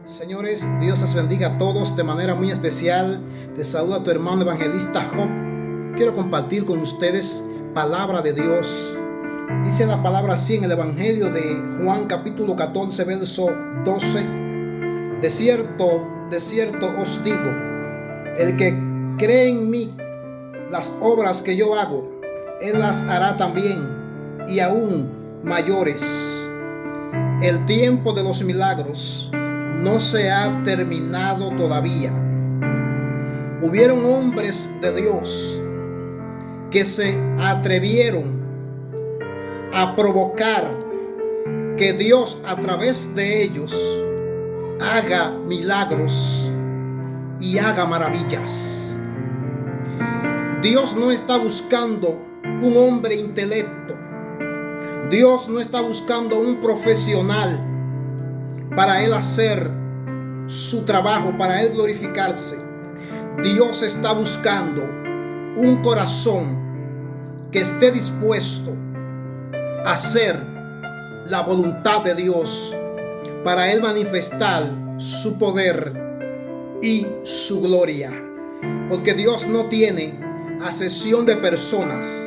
Señores, Dios les bendiga a todos de manera muy especial. Te saluda tu hermano evangelista Job. Quiero compartir con ustedes palabra de Dios. Dice la palabra así en el Evangelio de Juan capítulo 14 verso 12. De cierto os digo, el que cree en mí, las obras que yo hago, él las hará también, y aún mayores. El tiempo de los milagros no se ha terminado todavía. Hubieron hombres de Dios que se atrevieron a provocar que Dios a través de ellos haga milagros y haga maravillas. Dios no está buscando un hombre intelecto. Dios no está buscando un profesional para él hacer su trabajo, para él glorificarse. Dios está buscando un corazón que esté dispuesto a hacer la voluntad de Dios, para él manifestar su poder y su gloria. Porque Dios no tiene acepción de personas.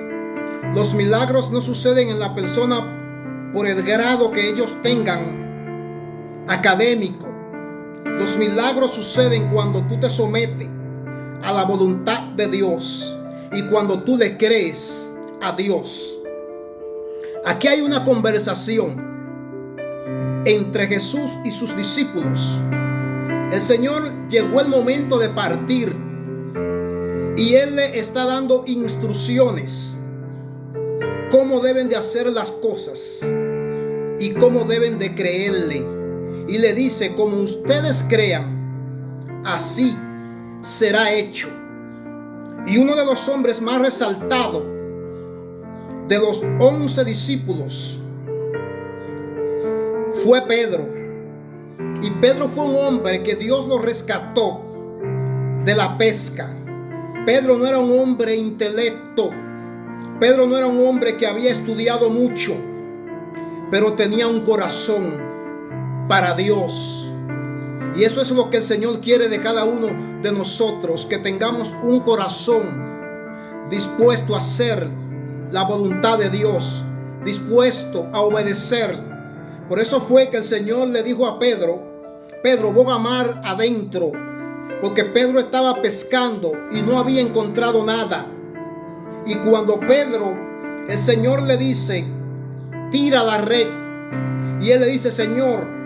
Los milagros no suceden en la persona por el grado que ellos tengan académico. Los milagros suceden cuando tú te sometes a la voluntad de Dios y cuando tú le crees a Dios. Aquí hay una conversación entre Jesús y sus discípulos. El Señor llegó el momento de partir y Él le está dando instrucciones cómo deben de hacer las cosas y cómo deben de creerle. Y le dice: como ustedes crean, así será hecho. Y uno de los hombres más resaltados de los 11 discípulos fue Pedro. Y Pedro fue un hombre que Dios lo rescató de la pesca. Pedro no era un hombre intelecto. Pedro no era un hombre que había estudiado mucho, pero tenía un corazón para Dios. Y eso es lo que el Señor quiere de cada uno de nosotros, que tengamos un corazón dispuesto a hacer la voluntad de Dios, dispuesto a obedecer. Por eso fue que el Señor le dijo a Pedro: Pedro, boga mar adentro, porque Pedro estaba pescando y no había encontrado nada. Y cuando Pedro, el Señor le dice: tira la red, y él le dice: Señor,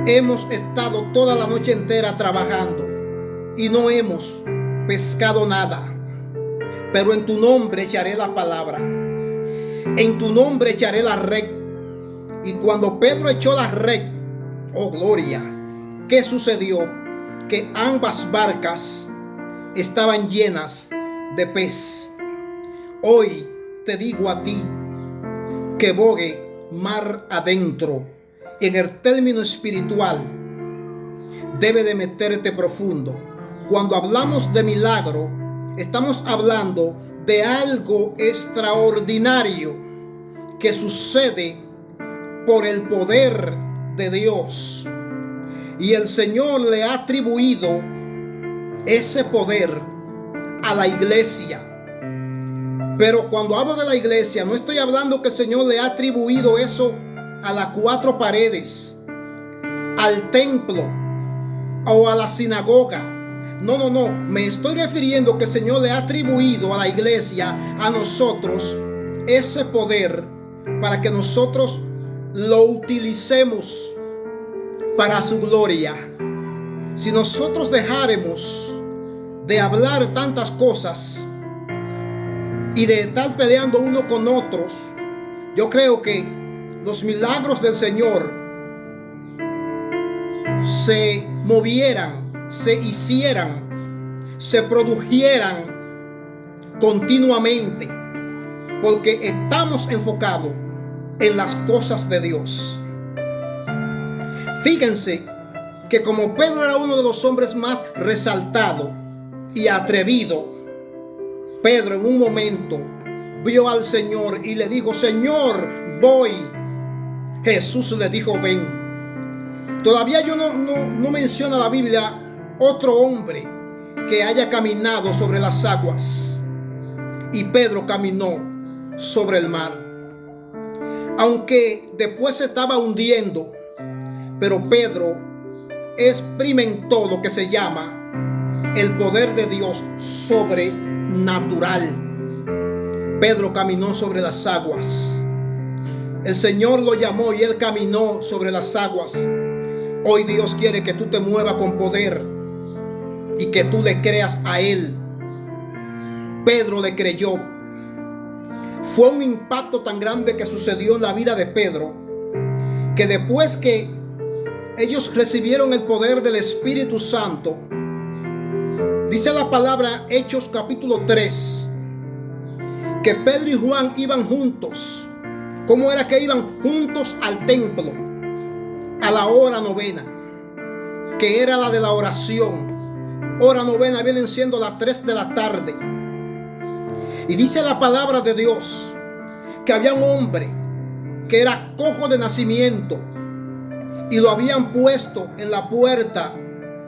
hemos estado toda la noche entera trabajando y no hemos pescado nada, pero en tu nombre echaré la palabra, en tu nombre echaré la red. Y cuando Pedro echó la red, oh gloria, ¿qué sucedió? Que ambas barcas estaban llenas de pez. Hoy te digo a ti que bogue mar adentro. En el término espiritual debe de meterte profundo. Cuando hablamos de milagro, estamos hablando de algo extraordinario que sucede por el poder de Dios. Y el Señor le ha atribuido ese poder a la iglesia. Pero cuando hablo de la iglesia, no estoy hablando que el Señor le ha atribuido eso a las 4 paredes, al templo o a la sinagoga. No. Me estoy refiriendo que el Señor le ha atribuido a la iglesia, a nosotros, ese poder para que nosotros lo utilicemos para su gloria. Si nosotros dejáramos de hablar tantas cosas y de estar peleando uno con otros, yo creo que los milagros del Señor se movieran, se hicieran, se produjeran continuamente, porque estamos enfocados en las cosas de Dios. Fíjense que como Pedro era uno de los hombres más resaltados y atrevido, Pedro en un momento vio al Señor y le dijo: Señor, voy. Jesús le dijo: ven. Todavía yo no menciona la Biblia otro hombre que haya caminado sobre las aguas. Y Pedro caminó sobre el mar. Aunque después se estaba hundiendo, pero Pedro experimentó lo que se llama el poder de Dios sobrenatural. Pedro caminó sobre las aguas. El Señor lo llamó y él caminó sobre las aguas. Hoy Dios quiere que tú te muevas con poder y que tú le creas a él. Pedro le creyó. Fue un impacto tan grande que sucedió en la vida de Pedro, que después que ellos recibieron el poder del Espíritu Santo, dice la palabra Hechos capítulo 3, que Pedro y Juan iban juntos. ¿Cómo era que iban juntos al templo? A la hora novena, que era la de la oración. Hora novena vienen siendo las 3 de la tarde. Y dice la palabra de Dios que había un hombre que era cojo de nacimiento y lo habían puesto en la puerta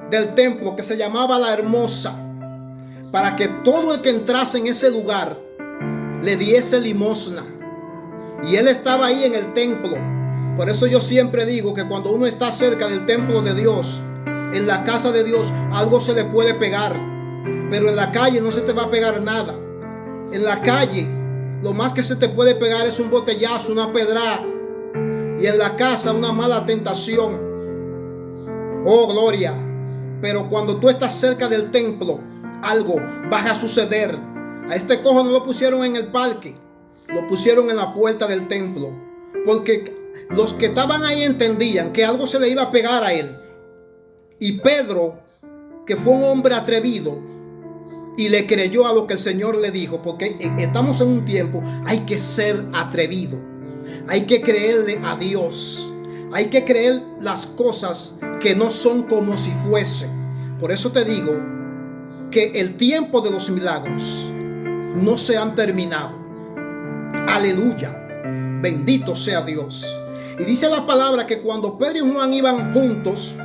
del templo, que se llamaba La Hermosa, para que todo el que entrase en ese lugar le diese limosna. Y él estaba ahí en el templo. Por eso yo siempre digo que cuando uno está cerca del templo de Dios, en la casa de Dios, algo se le puede pegar, pero en la calle no se te va a pegar nada. En la calle lo más que se te puede pegar es un botellazo, una pedrada, y en la casa una mala tentación. Oh, gloria. Pero cuando tú estás cerca del templo, algo va a suceder. A este cojo no lo pusieron en el parque, lo pusieron en la puerta del templo, porque los que estaban ahí entendían que algo se le iba a pegar a él. Y Pedro, que fue un hombre atrevido, y le creyó a lo que el Señor le dijo, porque estamos en un tiempo, hay que ser atrevido, hay que creerle a Dios, hay que creer las cosas que no son como si fuese. Por eso te digo que el tiempo de los milagros no se han terminado. Aleluya, bendito sea Dios. Y dice la palabra que cuando Pedro y Juan iban juntos,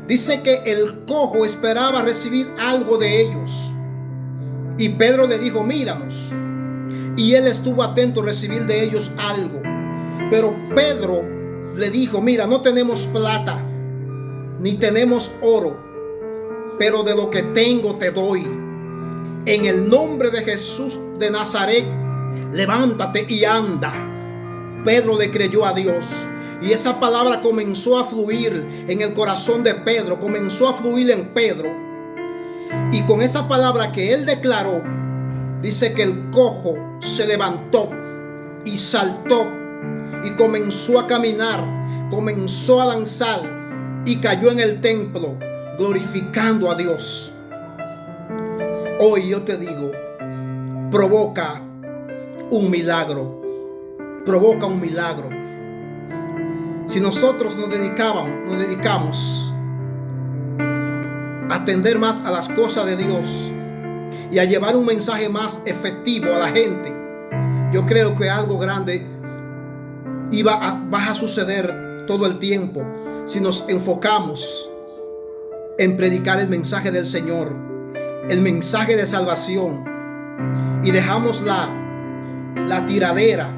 dice que el cojo esperaba recibir algo de ellos. Y Pedro le dijo, míranos. Y él estuvo atento a recibir de ellos algo. Pero Pedro le dijo, mira, no tenemos plata, ni tenemos oro, pero de lo que tengo te doy. En el nombre de Jesús de Nazaret, levántate y anda. Pedro le creyó a Dios. Y esa palabra comenzó a fluir en el corazón de Pedro, comenzó a fluir en Pedro. Y con esa palabra que él declaró, dice que el cojo se levantó y saltó y comenzó a caminar, comenzó a danzar y cayó en el templo glorificando a Dios. Hoy yo te digo, provoca un milagro, provoca un milagro. Si nosotros nos dedicamos a atender más a las cosas de Dios y a llevar un mensaje más efectivo a la gente, yo creo que algo grande va a suceder todo el tiempo si nos enfocamos en predicar el mensaje del Señor, el mensaje de salvación, y dejamos la tiradera,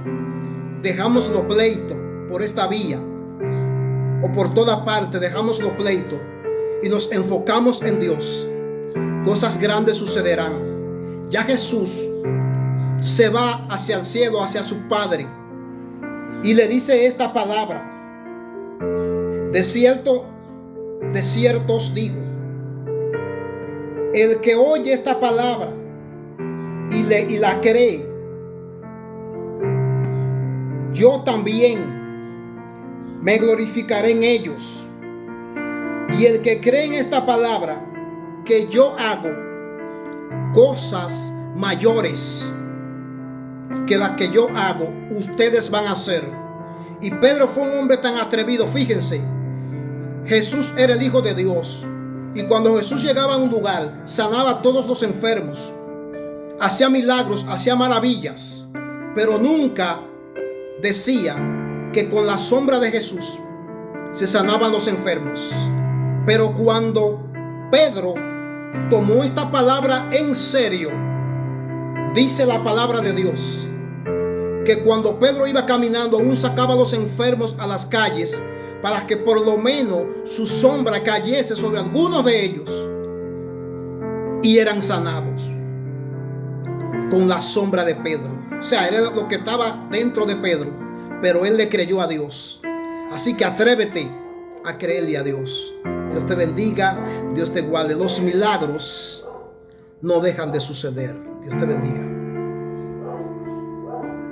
dejamos los pleitos por esta vía o por toda parte, dejamos los pleitos y nos enfocamos en Dios. Cosas grandes sucederán. Ya Jesús se va hacia el cielo, hacia su Padre, y le dice esta palabra: de cierto os digo, el que oye esta palabra y la cree, yo también me glorificaré en ellos. Y el que cree en esta palabra, que yo hago cosas mayores que las que yo hago, ustedes van a hacer. Y Pedro fue un hombre tan atrevido. Fíjense, Jesús era el Hijo de Dios, y cuando Jesús llegaba a un lugar, sanaba a todos los enfermos, hacía milagros, hacía maravillas, pero nunca decía que con la sombra de Jesús se sanaban los enfermos. Pero cuando Pedro tomó esta palabra en serio, dice la palabra de Dios que cuando Pedro iba caminando, aún sacaba a los enfermos a las calles para que por lo menos su sombra cayese sobre algunos de ellos, y eran sanados con la sombra de Pedro. O sea, era lo que estaba dentro de Pedro, pero él le creyó a Dios. Así que atrévete a creerle a Dios. Dios te bendiga, Dios te guarde. Los milagros no dejan de suceder. Dios te bendiga.